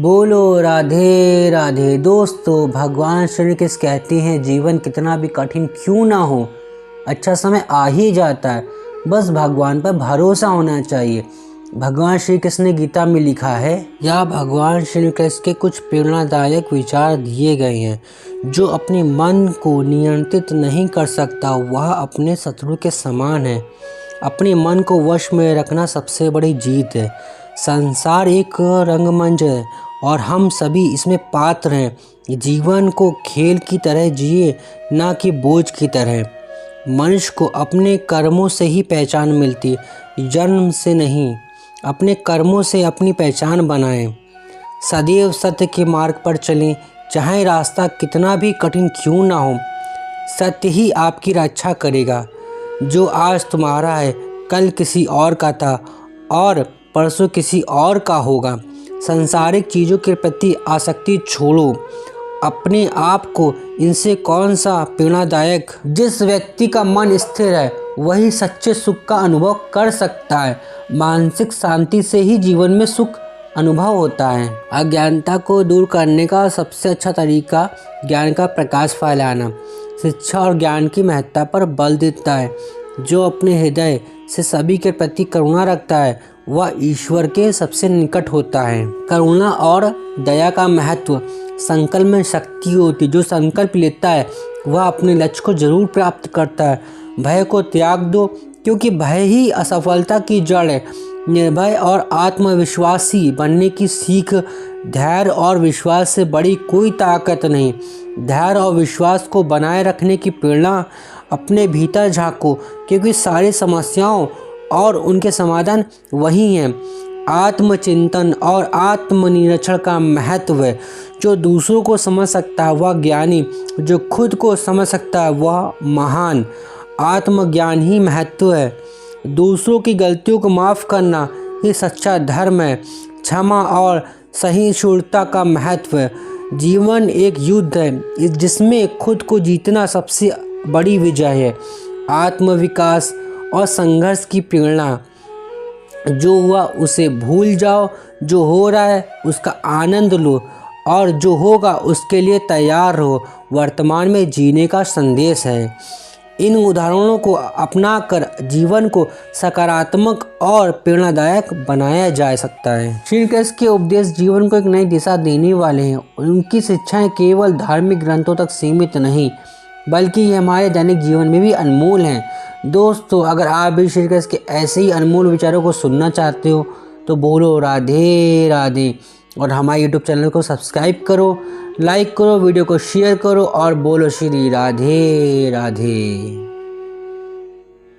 बोलो राधे राधे। दोस्तों, भगवान श्री कृष्ण कहते हैं जीवन कितना भी कठिन क्यों ना हो, अच्छा समय आ ही जाता है। बस भगवान पर भरोसा होना चाहिए। भगवान श्री कृष्ण ने गीता में लिखा है, या भगवान श्री कृष्ण के कुछ प्रेरणादायक विचार दिए गए हैं। जो अपने मन को नियंत्रित नहीं कर सकता वह अपने शत्रु के समान है। अपने मन को वश में रखना सबसे बड़ी जीत है। संसार एक रंगमंच है और हम सभी इसमें पात्र हैं। जीवन को खेल की तरह जिए, ना कि बोझ की तरह। मनुष्य को अपने कर्मों से ही पहचान मिलती, जन्म से नहीं। अपने कर्मों से अपनी पहचान बनाएं। सदैव सत्य के मार्ग पर चलें, चाहे रास्ता कितना भी कठिन क्यों ना हो। सत्य ही आपकी रक्षा करेगा। जो आज तुम्हारा है कल किसी और का था और परसों किसी और का होगा। सांसारिक चीज़ों के प्रति आसक्ति छोड़ो। अपने आप को इनसे कौन सा प्रेरणादायक। जिस व्यक्ति का मन स्थिर है वही सच्चे सुख का अनुभव कर सकता है। मानसिक शांति से ही जीवन में सुख अनुभव होता है। अज्ञानता को दूर करने का सबसे अच्छा तरीका ज्ञान का प्रकाश फैलाना। शिक्षा और ज्ञान की महत्ता पर बल देता है। जो अपने हृदय से सभी के प्रति करुणा रखता है वह ईश्वर के सबसे निकट होता है। करुणा और दया का महत्व। संकल्प में शक्ति होती। जो संकल्प लेता है वह अपने लक्ष्य को जरूर प्राप्त करता है। भय को त्याग दो, क्योंकि भय ही असफलता की जड़ है। निर्भय और आत्मविश्वासी बनने की सीख। धैर्य और विश्वास से बड़ी कोई ताकत नहीं। धैर्य और विश्वास को बनाए रखने की प्रेरणा अपने भीतर झांको, क्योंकि सारी समस्याओं और उनके समाधान वही हैं। आत्मचिंतन और आत्मनिरीक्षण का महत्व है। जो दूसरों को समझ सकता है वह ज्ञानी, जो खुद को समझ सकता है वह महान। आत्मज्ञान ही महत्व है। दूसरों की गलतियों को माफ़ करना ही सच्चा धर्म है। क्षमा और सहिष्णुता का महत्व है। जीवन एक युद्ध है जिसमें खुद को जीतना सबसे बड़ी विजय है। आत्मविकास और संघर्ष की प्रेरणा। जो हुआ उसे भूल जाओ, जो हो रहा है उसका आनंद लो और जो होगा उसके लिए तैयार रहो। वर्तमान में जीने का संदेश है। इन उदाहरणों को अपनाकर जीवन को सकारात्मक और प्रेरणादायक बनाया जा सकता है। श्री कृष्ण के उपदेश जीवन को एक नई दिशा देने वाले हैं। उनकी शिक्षाएं केवल धार्मिक ग्रंथों तक सीमित नहीं, बल्कि ये हमारे दैनिक जीवन में भी अनमोल हैं। दोस्तों, अगर आप भी श्री कृष्ण के ऐसे ही अनमोल विचारों को सुनना चाहते हो तो बोलो राधे राधे और हमारे यूट्यूब चैनल को सब्सक्राइब करो, लाइक करो, वीडियो को शेयर करो और बोलो श्री राधे राधे।